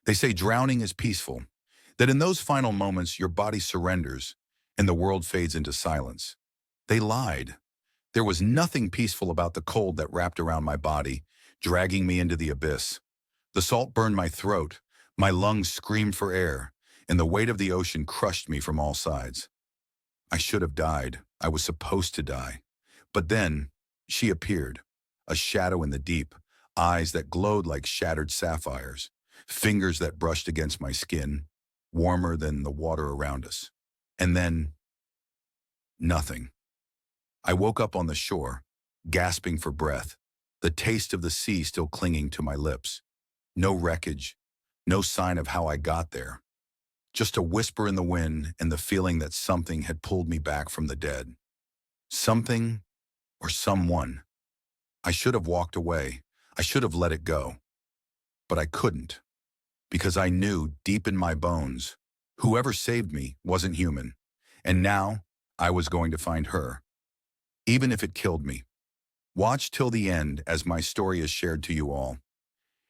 They say drowning is peaceful, that in those final moments your body surrenders and the world fades into silence. They lied. There was nothing peaceful about the cold that wrapped around my body, dragging me into the abyss. The salt burned my throat, my lungs screamed for air, and the weight of the ocean crushed me from all sides. I should have died. I was supposed to die. But then, she appeared, a shadow in the deep, eyes that glowed like shattered sapphires, fingers that brushed against my skin, warmer than the water around us. And then, nothing. I woke up on the shore, gasping for breath, the taste of the sea still clinging to my lips. No wreckage, no sign of how I got there. Just a whisper in the wind and the feeling that something had pulled me back from the dead. Something or someone. I should have walked away. I should have let it go. But I couldn't, because I knew deep in my bones, whoever saved me wasn't human. And now I was going to find her, even if it killed me. Watch till the end as my story is shared to you all.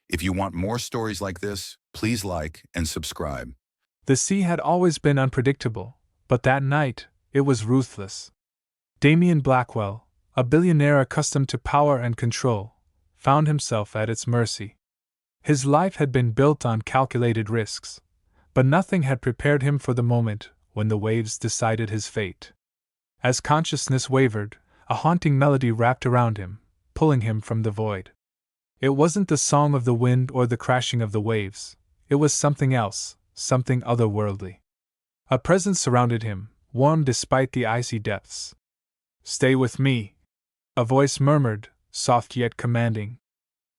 If you want more stories like this, please like and subscribe. The sea had always been unpredictable, but that night, it was ruthless. Damien Blackwell, a billionaire accustomed to power and control, found himself at its mercy. His life had been built on calculated risks, but nothing had prepared him for the moment when the waves decided his fate. As consciousness wavered, a haunting melody wrapped around him, pulling him from the void. It wasn't the song of the wind or the crashing of the waves, it was something else, something otherworldly. A presence surrounded him, warm despite the icy depths. "Stay with me," a voice murmured, soft yet commanding.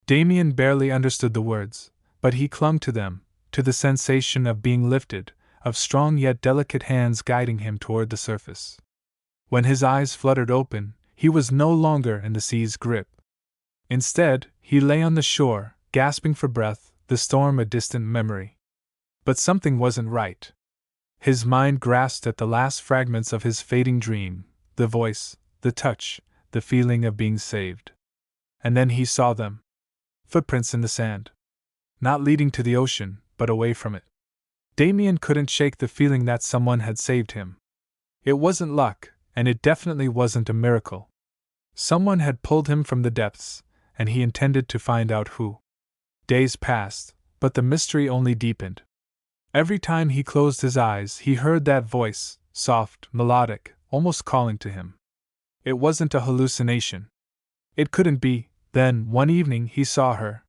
Damien barely understood the words, but he clung to them, to the sensation of being lifted, of strong yet delicate hands guiding him toward the surface. When his eyes fluttered open, he was no longer in the sea's grip. Instead, he lay on the shore, gasping for breath, the storm a distant memory. But something wasn't right. His mind grasped at the last fragments of his fading dream, the voice, the touch, the feeling of being saved. And then he saw them. Footprints in the sand. Not leading to the ocean, but away from it. Damien couldn't shake the feeling that someone had saved him. It wasn't luck, and it definitely wasn't a miracle. Someone had pulled him from the depths, and he intended to find out who. Days passed, but the mystery only deepened. Every time he closed his eyes, he heard that voice, soft, melodic, almost calling to him. It wasn't a hallucination. It couldn't be. Then, one evening, he saw her.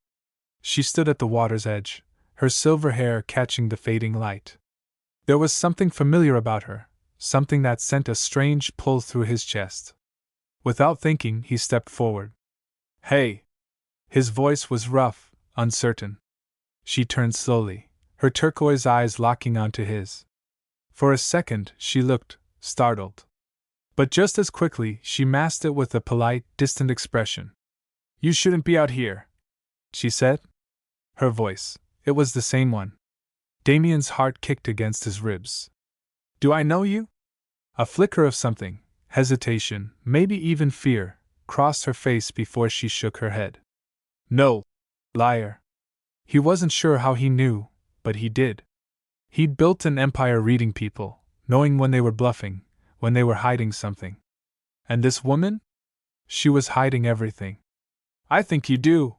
She stood at the water's edge, her silver hair catching the fading light. There was something familiar about her, something that sent a strange pull through his chest. Without thinking, he stepped forward. "Hey!" His voice was rough, uncertain. She turned slowly, her turquoise eyes locking onto his. For a second, she looked startled. But just as quickly, she masked it with a polite, distant expression. "You shouldn't be out here," she said. Her voice, it was the same one. Damien's heart kicked against his ribs. "Do I know you?" A flicker of something, hesitation, maybe even fear, crossed her face before she shook her head. "No, liar." He wasn't sure how he knew, but he did. He'd built an empire reading people, knowing when they were bluffing, when they were hiding something. And this woman? She was hiding everything. "I think you do,"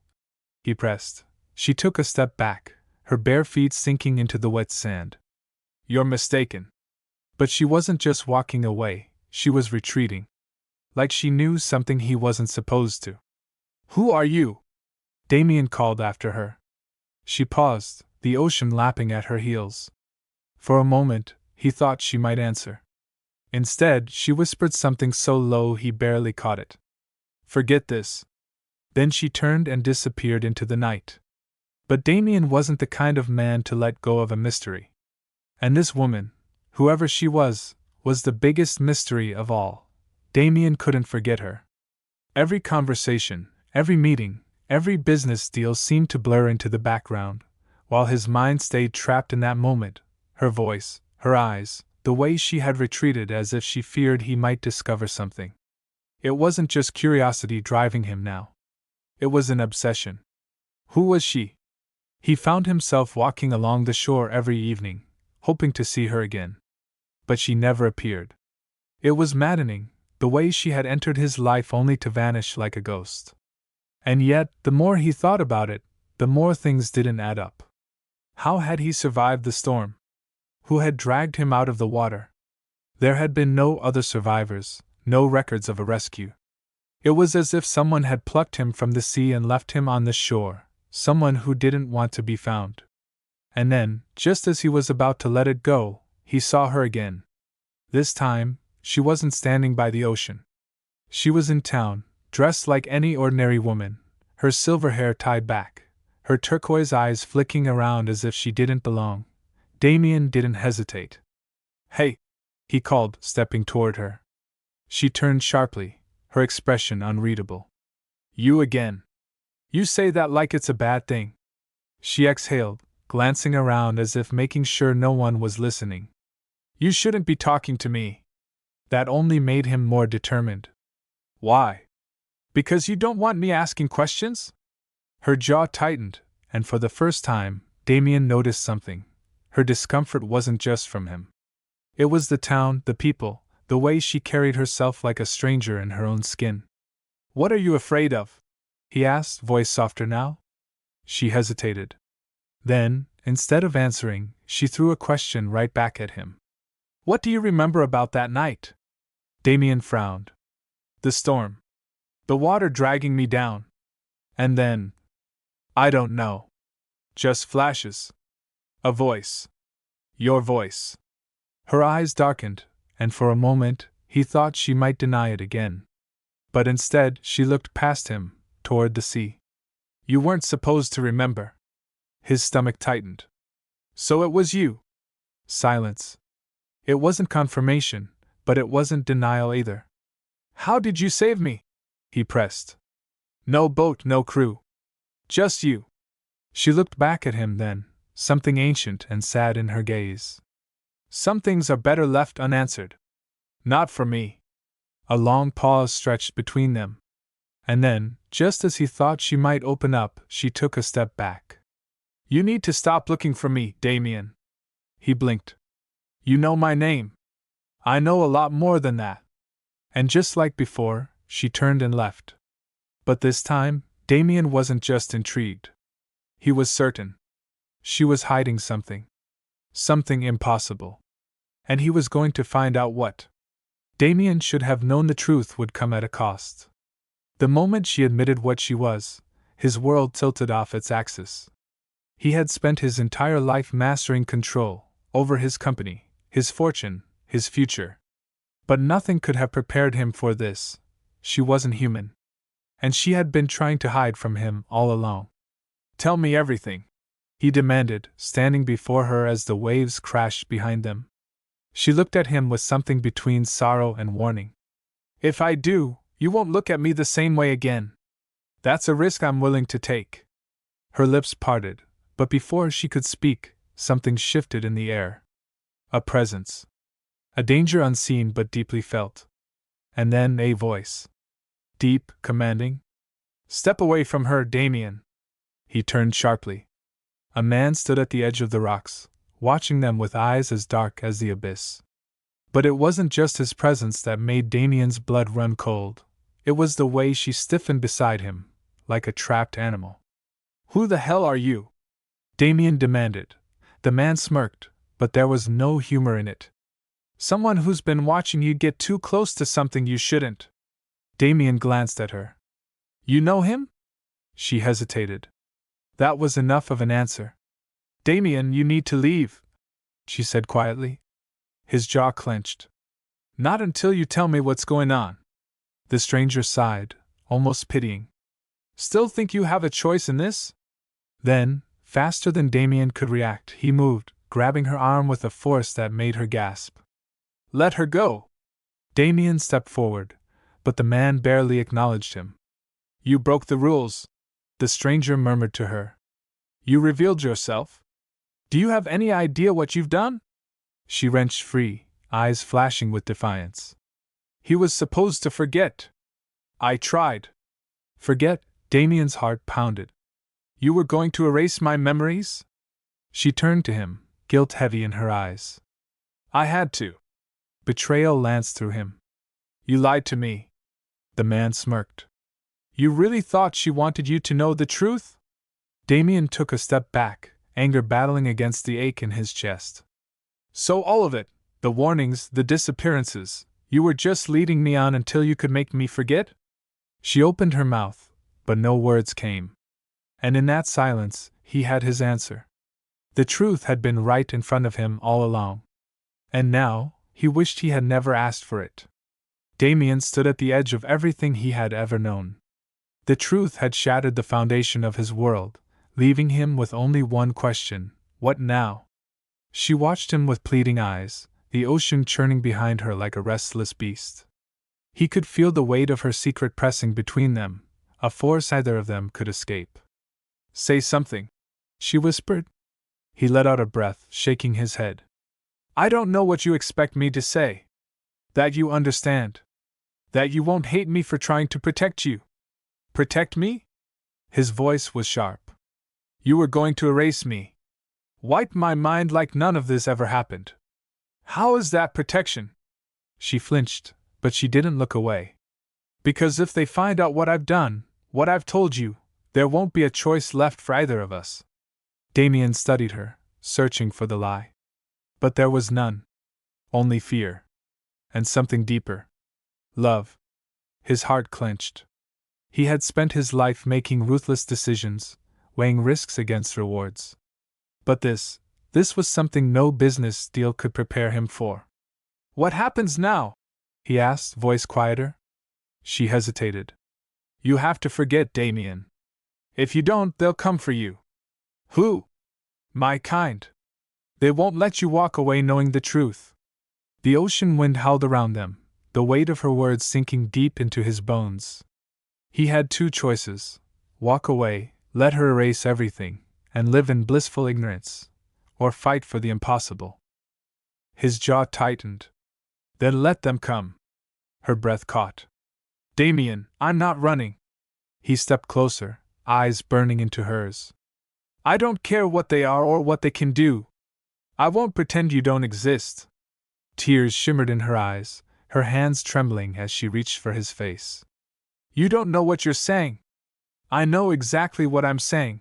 he pressed. She took a step back, her bare feet sinking into the wet sand. "You're mistaken." But she wasn't just walking away, she was retreating. Like she knew something he wasn't supposed to. "Who are you?" Damien called after her. She paused, the ocean lapping at her heels. For a moment, he thought she might answer. Instead, she whispered something so low he barely caught it. "Forget this." Then she turned and disappeared into the night. But Damien wasn't the kind of man to let go of a mystery. And this woman, whoever she was the biggest mystery of all. Damien couldn't forget her. Every conversation, every meeting, every business deal seemed to blur into the background, while his mind stayed trapped in that moment, her voice, her eyes, the way she had retreated as if she feared he might discover something. It wasn't just curiosity driving him now. It was an obsession. Who was she? He found himself walking along the shore every evening, hoping to see her again. But she never appeared. It was maddening, the way she had entered his life only to vanish like a ghost. And yet, the more he thought about it, the more things didn't add up. How had he survived the storm? Who had dragged him out of the water? There had been no other survivors, no records of a rescue. It was as if someone had plucked him from the sea and left him on the shore, someone who didn't want to be found. And then, just as he was about to let it go, he saw her again. This time, she wasn't standing by the ocean. She was in town, dressed like any ordinary woman, her silver hair tied back, her turquoise eyes flicking around as if she didn't belong. Damien didn't hesitate. "Hey!" he called, stepping toward her. She turned sharply, her expression unreadable. "You again. You say that like it's a bad thing." She exhaled, glancing around as if making sure no one was listening. "You shouldn't be talking to me." That only made him more determined. "Why? Because you don't want me asking questions?" Her jaw tightened, and for the first time, Damien noticed something. Her discomfort wasn't just from him. It was the town, the people, the way she carried herself like a stranger in her own skin. "What are you afraid of?" he asked, voice softer now. She hesitated. Then, instead of answering, she threw a question right back at him. "What do you remember about that night?" Damien frowned. "The storm. The water dragging me down. And then. I don't know. Just flashes. A voice. Your voice." Her eyes darkened, and for a moment, he thought she might deny it again. But instead, she looked past him, toward the sea. "You weren't supposed to remember." His stomach tightened. "So it was you." Silence. It wasn't confirmation, but it wasn't denial either. "How did you save me?" he pressed. "No boat, no crew. Just you." She looked back at him then, something ancient and sad in her gaze. "Some things are better left unanswered." "Not for me." A long pause stretched between them. And then, just as he thought she might open up, she took a step back. "You need to stop looking for me, Damien." He blinked. "You know my name." "I know a lot more than that." And just like before, she turned and left. But this time, Damien wasn't just intrigued. He was certain. She was hiding something. Something impossible. And he was going to find out what. Damien should have known the truth would come at a cost. The moment she admitted what she was, his world tilted off its axis. He had spent his entire life mastering control over his company, his fortune, his future. But nothing could have prepared him for this. She wasn't human. And she had been trying to hide from him all along. "Tell me everything," he demanded, standing before her as the waves crashed behind them. She looked at him with something between sorrow and warning. "If I do, you won't look at me the same way again. That's a risk I'm willing to take." Her lips parted, but before she could speak, something shifted in the air. A presence. A danger unseen but deeply felt. And then a voice. Deep, commanding. "Step away from her, Damien." He turned sharply. A man stood at the edge of the rocks, watching them with eyes as dark as the abyss. But it wasn't just his presence that made Damien's blood run cold. It was the way she stiffened beside him, like a trapped animal. "Who the hell are you?" Damien demanded. The man smirked, but there was no humor in it. "Someone who's been watching you get too close to something you shouldn't." Damien glanced at her. "You know him?" She hesitated. That was enough of an answer. "Damien, you need to leave," she said quietly. His jaw clenched. "Not until you tell me what's going on." The stranger sighed, almost pitying. "Still think you have a choice in this?" Then, faster than Damien could react, he moved, grabbing her arm with a force that made her gasp. "Let her go!" Damien stepped forward, but the man barely acknowledged him. "You broke the rules," the stranger murmured to her. "You revealed yourself. Do you have any idea what you've done?" She wrenched free, eyes flashing with defiance. "He was supposed to forget." "I tried." "Forget?" Damien's heart pounded. You were going to erase my memories? She turned to him, guilt heavy in her eyes. I had to. Betrayal lanced through him. You lied to me. The man smirked. You really thought she wanted you to know the truth? Damien took a step back, anger battling against the ache in his chest. So all of it, the warnings, the disappearances, you were just leading me on until you could make me forget? She opened her mouth, but no words came. And in that silence, he had his answer. The truth had been right in front of him all along. And now, he wished he had never asked for it. Damien stood at the edge of everything he had ever known. The truth had shattered the foundation of his world, leaving him with only one question: what now? She watched him with pleading eyes, the ocean churning behind her like a restless beast. He could feel the weight of her secret pressing between them, a force neither of them could escape. Say something, she whispered. He let out a breath, shaking his head. I don't know what you expect me to say. That you understand. That you won't hate me for trying to protect you. Protect me? His voice was sharp. You were going to erase me. Wipe my mind like none of this ever happened. How is that protection? She flinched, but she didn't look away. Because if they find out what I've done, what I've told you, there won't be a choice left for either of us. Damien studied her, searching for the lie. But there was none. Only fear. And something deeper. Love. His heart clenched. He had spent his life making ruthless decisions, weighing risks against rewards. But this was something no business deal could prepare him for. What happens now? He asked, voice quieter. She hesitated. You have to forget, Damien. If you don't, they'll come for you. Who? My kind. They won't let you walk away knowing the truth. The ocean wind howled around them, the weight of her words sinking deep into his bones. He had two choices: walk away, let her erase everything, and live in blissful ignorance, or fight for the impossible. His jaw tightened. Then let them come. Her breath caught. Damien, I'm not running. He stepped closer, eyes burning into hers. I don't care what they are or what they can do. I won't pretend you don't exist. Tears shimmered in her eyes, her hands trembling as she reached for his face. You don't know what you're saying. I know exactly what I'm saying.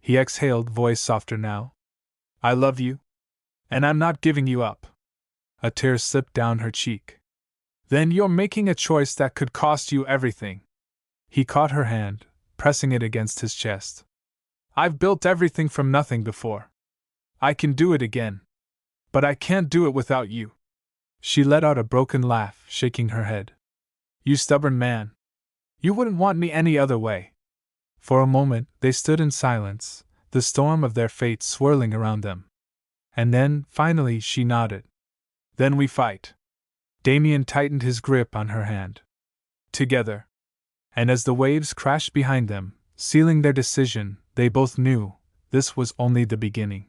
He exhaled, voice softer now. I love you. And I'm not giving you up. A tear slipped down her cheek. Then you're making a choice that could cost you everything. He caught her hand, pressing it against his chest. I've built everything from nothing before. I can do it again. But I can't do it without you. She let out a broken laugh, shaking her head. You stubborn man. You wouldn't want me any other way. For a moment, they stood in silence, the storm of their fate swirling around them. And then, finally, she nodded. Then we fight. Damien tightened his grip on her hand. Together. And as the waves crashed behind them, sealing their decision, they both knew this was only the beginning.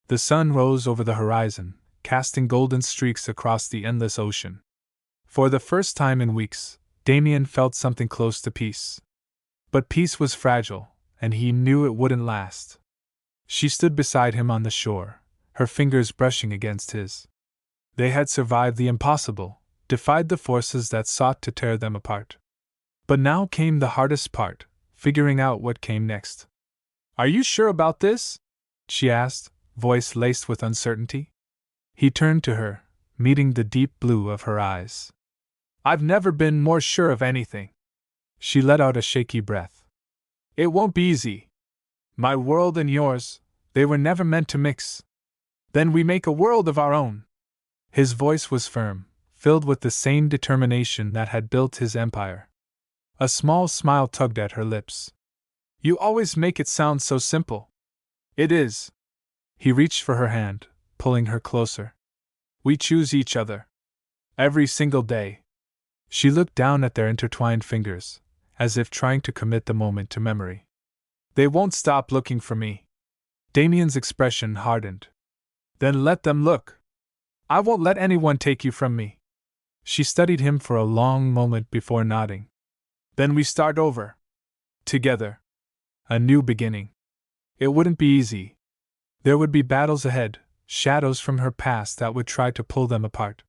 The sun rose over the horizon, casting golden streaks across the endless ocean. For the first time in weeks, Damien felt something close to peace. But peace was fragile, and he knew it wouldn't last. She stood beside him on the shore, her fingers brushing against his. They had survived the impossible, defied the forces that sought to tear them apart. But now came the hardest part, figuring out what came next. Are you sure about this? She asked, voice laced with uncertainty. He turned to her, meeting the deep blue of her eyes. I've never been more sure of anything. She let out a shaky breath. It won't be easy. My world and yours, they were never meant to mix. Then we make a world of our own. His voice was firm, filled with the same determination that had built his empire. A small smile tugged at her lips. You always make it sound so simple. It is. He reached for her hand, pulling her closer. We choose each other. Every single day. She looked down at their intertwined fingers, as if trying to commit the moment to memory. They won't stop looking for me. Damien's expression hardened. Then let them look. I won't let anyone take you from me. She studied him for a long moment before nodding. Then we start over. Together. a new beginning. It wouldn't be easy. There would be battles ahead, shadows from her past that would try to pull them apart.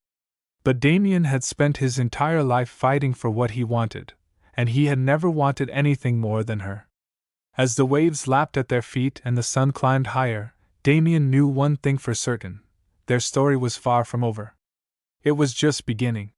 But Damien had spent his entire life fighting for what he wanted, and he had never wanted anything more than her. As the waves lapped at their feet and the sun climbed higher, Damien knew one thing for certain: their story was far from over. It was just beginning.